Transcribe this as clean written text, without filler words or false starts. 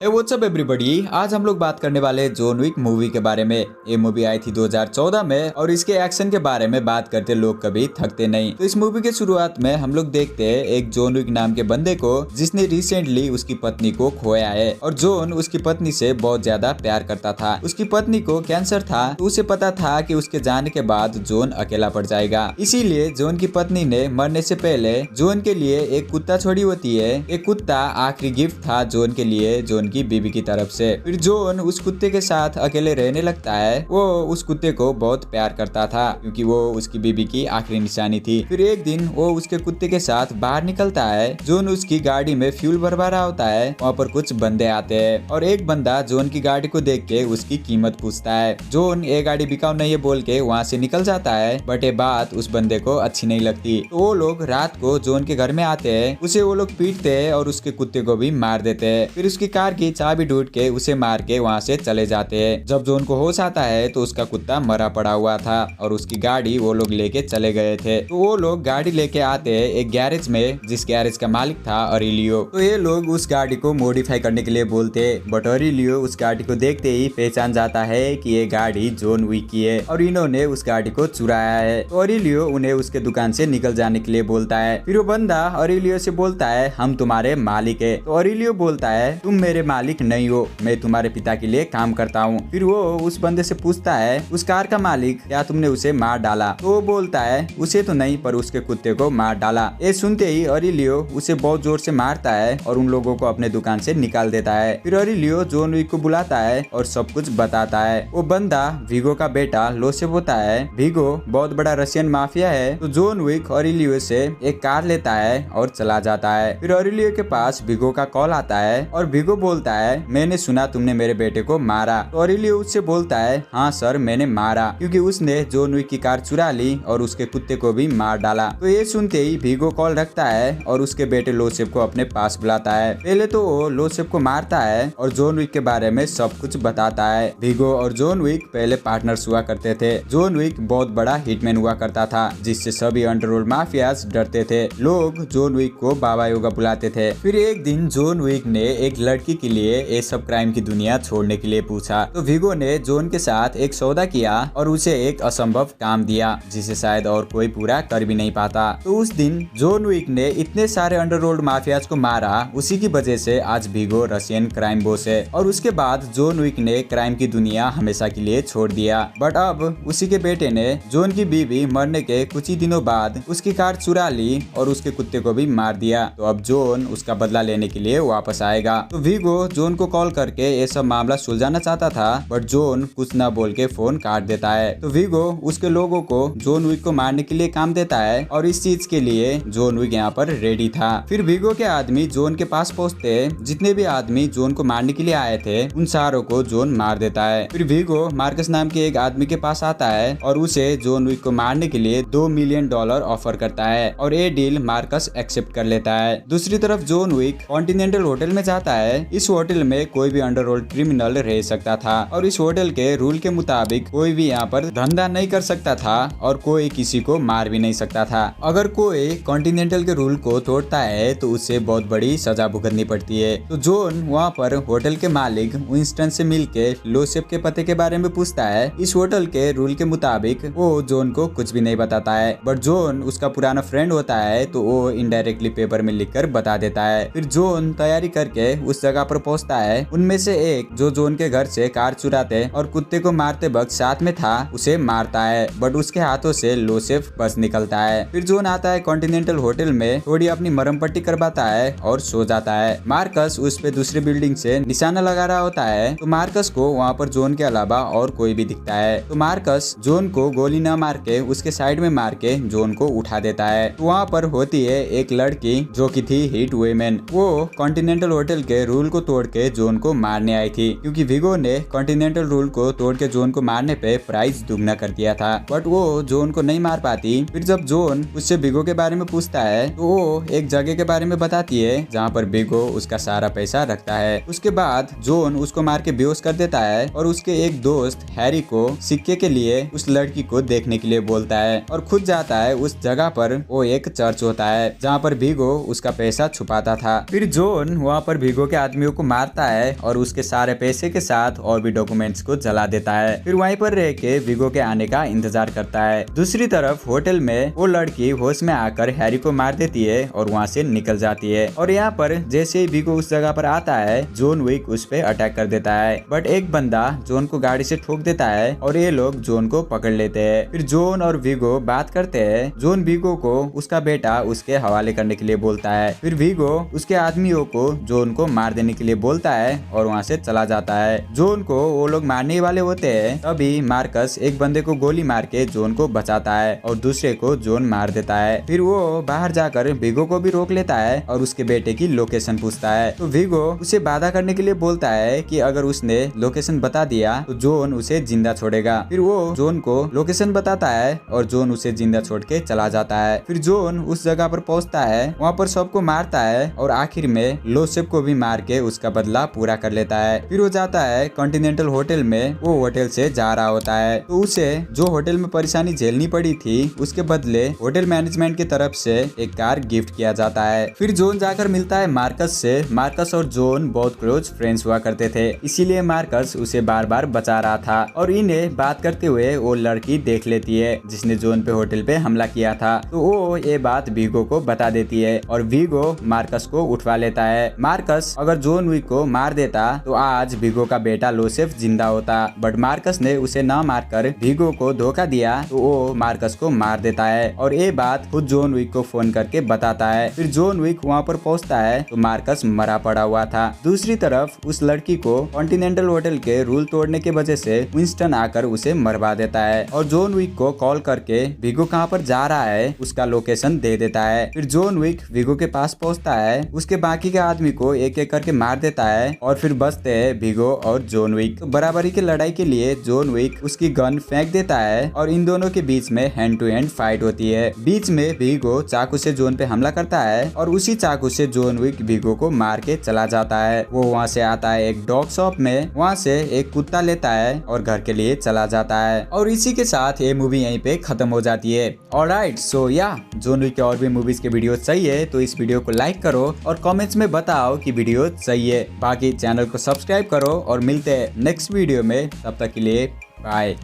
What's up everybody, आज हम लोग बात करने वाले हैं जॉन विक मूवी के बारे में। ये मूवी आई थी 2014 में और इसके एक्शन के बारे में बात करते लोग कभी थकते नहीं। तो इस मूवी के शुरुआत में हम लोग देखते हैं एक जॉन विक नाम के बंदे को जिसने रिसेंटली उसकी पत्नी को खोया है और जॉन उसकी पत्नी से बहुत ज्यादा प्यार करता था। उसकी पत्नी को कैंसर था तो उसे पता था कि उसके जाने के बाद जॉन अकेला पड़ जाएगा, इसीलिए जॉन की पत्नी ने मरने से पहले जॉन के लिए एक कुत्ता छोड़ी होती है। एक कुत्ता आखिरी गिफ्ट था जॉन के लिए, जॉन की बीबी की तरफ से। फिर जॉन उस कुत्ते के साथ अकेले रहने लगता है। वो उस कुत्ते को बहुत प्यार करता था क्योंकि वो उसकी बीबी की आखिरी निशानी थी। फिर एक दिन वो उसके कुत्ते के साथ बाहर निकलता है। जॉन उसकी गाड़ी में फ्यूल भरवा रहा होता है। वहाँ पर कुछ बंदे आते हैं और एक बंदा जॉन की गाड़ी को देख के उसकी कीमत पूछता है। जॉन ये गाड़ी बिकाऊ नहीं है बोल के वहाँ से निकल जाता है, बट ये बात उस बंदे को अच्छी नहीं लगती। तो वो लोग रात को जॉन के घर में आते हैं, उसे वो लोग पीटते हैं और उसके कुत्ते को भी मार देते हैं। फिर उसकी कार की चाबी ढूंढ के उसे मार के वहाँ से चले जाते हैं। जब जॉन को होश आता है तो उसका कुत्ता मरा पड़ा हुआ था और उसकी गाड़ी वो लोग लेके चले गए थे। तो वो लोग गाड़ी लेके आते हैं एक गैरेज में, जिस गैरेज का मालिक था ऑरेलियो। तो ये लोग उस गाड़ी को मॉडिफाई करने के लिए बोलते, बट ऑरेलियो उस गाड़ी को देखते ही पहचान जाता है कि ये गाड़ी जॉन विक की है और इन्होंने उस गाड़ी को चुराया है। तो ऑरेलियो उन्हें उसके दुकान से निकल जाने के लिए बोलता है। फिर वो बंदा ऑरेलियो से बोलता है, हम तुम्हारे मालिक है। तो ऑरेलियो बोलता है, तुम मेरे मालिक नहीं हो, मैं तुम्हारे पिता के लिए काम करता हूँ। फिर वो उस बंदे से पूछता है, उस कार का मालिक, क्या तुमने उसे मार डाला? तो वो बोलता है, उसे तो नहीं पर उसके कुत्ते को मार डाला। ये सुनते ही ऑरेलियो उसे बहुत जोर से मारता है और उन लोगों को अपने दुकान से निकाल देता है। फिर ऑरेलियो जॉन विक को बुलाता है और सब कुछ बताता है। वो बंदा विगो का बेटा लोसेफ होता है। विगो बहुत बड़ा रशियन माफिया है। तो जॉन विक ऑरेलियो से एक कार लेता है और चला जाता है। फिर ऑरेलियो के पास विगो का कॉल आता है और विगो बोलता है, मैंने सुना तुमने मेरे बेटे को मारा। तो ऑरेलियो उससे बोलता है, हाँ सर मैंने मारा, क्योंकि उसने जॉन विक की कार चुरा ली और उसके कुत्ते को भी मार डाला। तो ये सुनते ही विगो कॉल रखता है और उसके बेटे लोसेफ को अपने पास बुलाता है। पहले तो वो लोसेफ को मारता है और जॉन विक के बारे में सब कुछ बताता है। विगो और जॉन विक पहले पार्टनर्स हुआ करते थे। जॉन विक बहुत बड़ा हिटमैन हुआ करता था जिससे सभी अंडरवर्ल्ड माफियाज डरते थे। लोग जॉन विक को बाबा योगा बुलाते थे। फिर एक दिन जॉन विक ने एक लड़की के लिए ये सब क्राइम की दुनिया छोड़ने के लिए पूछा। तो विगो ने जॉन के साथ एक सौदा किया और उसे एक असंभव काम दिया जिसे शायद और कोई पूरा कर भी नहीं पाता। तो उस दिन जॉन विक ने इतने सारे अंडरवर्ल्ड माफियाज को मारा, उसी की वजह से आज विगो रशियन क्राइम बॉस है। और उसके बाद जॉन विक ने क्राइम की दुनिया हमेशा के लिए छोड़ दिया। बट अब उसी के बेटे ने जॉन की बीवी मरने के कुछ ही दिनों बाद उसकी कार चुरा ली और उसके कुत्ते को भी मार दिया। तो अब जॉन उसका बदला लेने के लिए वापस आएगा। तो विगो जॉन को कॉल करके ये सब मामला सुलझाना चाहता था, बट जॉन कुछ ना बोल के फोन काट देता है। तो विगो उसके लोगों को जॉन विक को मारने के लिए काम देता है और इस चीज के लिए जॉन विक यहाँ पर रेडी था। फिर विगो के आदमी जॉन के पास पहुंचते, जितने भी आदमी जॉन को मारने के लिए आए थे उन सारों को जॉन मार देता है। फिर विगो मार्कस नाम के एक आदमी के पास आता है और उसे जॉन विक को मारने के लिए $2 मिलियन ऑफर करता है और ये डील मार्कस एक्सेप्ट कर लेता है। दूसरी तरफ जॉन विक कॉन्टिनेंटल होटल में जाता है। इस होटल में कोई भी अंडरवर्ल्ड क्रिमिनल रह सकता था और इस होटल के रूल के मुताबिक कोई भी यहाँ पर धंधा नहीं कर सकता था और कोई किसी को मार भी नहीं सकता था। अगर कोई कॉन्टिनेंटल के रूल को तोड़ता है तो उसे बहुत बड़ी सजा भुगतनी पड़ती है। तो जॉन वहाँ पर होटल के मालिक विंस्टन से मिलके लोसेफ के पते के बारे में पूछता है। इस होटल के रूल के मुताबिक वो जॉन को कुछ भी नहीं बताता है, बट जॉन उसका पुराना फ्रेंड होता है तो वो इनडायरेक्टली पेपर में लिखकर बता देता है। फिर जॉन तैयारी करके उस जगह पर पहुंचता है। उनमें से एक जो जॉन के घर से कार चुराते और कुत्ते को मारते वक्त साथ में था उसे मारता है, बट उसके हाथों से लोसेफ बच निकलता है। फिर जॉन आता है कॉन्टिनेंटल होटल में, थोड़ी अपनी मरहम पट्टी करवाता है और सो जाता है। मार्कस उस पे दूसरी बिल्डिंग से निशाना लगा रहा होता है। तो मार्कस को वहाँ पर जॉन के अलावा और कोई भी दिखता है। तो मार्कस जॉन को गोली न मार के उसके साइड में मार के जॉन को उठा देता है। तो वहाँ पर होती है एक लड़की जो की थी हिट वुमेन। वो कॉन्टिनेंटल होटल के रूल को तोड़ के जॉन को मारने आई थी, क्योंकि विगो ने कॉन्टिनेंटल रूल को तोड़ के जॉन को मारने पे प्राइस दुगना कर दिया था, बट वो जॉन को नहीं मार पाती। फिर जब जॉन उससे विगो के बारे में पूछता है तो वो एक जगह के बारे में बताती है जहाँ पर विगो उसका सारा पैसा रखता है। उसके बाद जॉन उसको मार के बेहोश कर देता है और उसके एक दोस्त हैरी को सिक्के के लिए उस लड़की को देखने के लिए बोलता है और खुद जाता है उस जगह पर। वो एक चर्च होता है जहाँ पर विगो उसका पैसा छुपाता था। फिर जॉन वहाँ पर विगो के आदमियों वीगो को मारता है और उसके सारे पैसे के साथ और भी डॉक्यूमेंट्स को जला देता है। फिर वहीं पर रह के वीगो के आने का इंतजार करता है। दूसरी तरफ होटल में वो लड़की होश में आकर हैरी को मार देती है और वहाँ से निकल जाती है। और यहाँ पर जैसे ही वीगो उस जगह पर आता है, जॉन विक उस पे अटैक कर देता है, बट एक बंदा जॉन को गाड़ी से ठोक देता है और ये लोग जॉन को पकड़ लेते हैं। फिर जॉन और वीगो बात करते हैं। जॉन वीगो को उसका बेटा उसके हवाले करने के लिए बोलता है। फिर वीगो उसके आदमियों को जॉन को मार देने के लिए बोलता है और वहाँ से चला जाता है। जॉन को वो लोग मारने वाले होते हैं, तभी मार्कस एक बंदे को गोली मार के जॉन को बचाता है और दूसरे को जॉन मार देता है। फिर वो बाहर जाकर वीगो को भी रोक लेता है और उसके बेटे की लोकेशन पूछता है। तो वीगो उसे बाधा करने के लिए बोलता है कि अगर उसने लोकेशन बता दिया तो जॉन उसे जिंदा छोड़ेगा। फिर वो जॉन को लोकेशन बताता है और जॉन उसे जिंदा छोड़ के चला जाता है। फिर जॉन उस जगह पर पहुंचता है, वहाँ पर सबको मारता है और आखिर में लोसेफ को भी मार के उसका बदला पूरा कर लेता है। फिर वो जाता है कॉन्टिनेंटल होटल में। वो होटल से जा रहा होता है तो उसे जो होटल में परेशानी झेलनी पड़ी थी उसके बदले होटल मैनेजमेंट की तरफ से एक कार गिफ्ट किया जाता है। फिर जॉन जाकर मिलता है मार्कस से। मार्कस और जॉन बहुत क्लोज फ्रेंड्स हुआ करते थे, इसीलिए मार्कस उसे बार बार बचा रहा था। और इन्हें बात करते हुए वो लड़की देख लेती है जिसने जॉन पे होटल पे हमला किया था। तो वो ये बात वीगो को बता देती है और वीगो मार्कस को उठवा लेता है। मार्कस अगर जॉन विक को मार देता तो आज वीगो का बेटा लोसेफ जिंदा होता, बट मार्कस ने उसे न मारकर वीगो को धोखा दिया तो वो मार्कस को मार देता है और ये बात खुद जॉन विक को फोन करके बताता है। फिर जॉन विक वहाँ पर पहुँचता है तो मार्कस मरा पड़ा हुआ था। दूसरी तरफ उस लड़की को कॉन्टिनेंटल होटल के रूल तोड़ने के वजह से विंस्टन आकर उसे मरवा देता है और जॉन विक को कॉल करके वीगो कहाँ पर जा रहा है उसका लोकेशन दे देता है। फिर जॉन विक वीगो के पास पहुँचता है, उसके बाकी के आदमी को एक एक करके मार देता है और फिर बचते हैं वीगो और जॉन विक। तो बराबरी की लड़ाई के लिए जॉन विक उसकी गन फेंक देता है और इन दोनों के बीच में हैंड टू हैंड फाइट होती है। बीच में वीगो चाकू से जॉन पे हमला करता है और उसी चाकू से जॉन विक वीगो को मार के चला जाता है। वो वहाँ से आता है एक डॉग शॉप में, वहाँ से एक कुत्ता लेता है और घर के लिए चला जाता है। और इसी के साथ ये मूवी यहीं पे खत्म हो जाती है। ऑलराइट, सो या जॉन विक के और भी मूवीज के वीडियो चाहिए तो इस वीडियो को लाइक करो और कमेंट्स में बताओ कि वीडियो चाहिए। बाकी चैनल को सब्सक्राइब करो और मिलते हैं नेक्स्ट वीडियो में। तब तक के लिए बाय।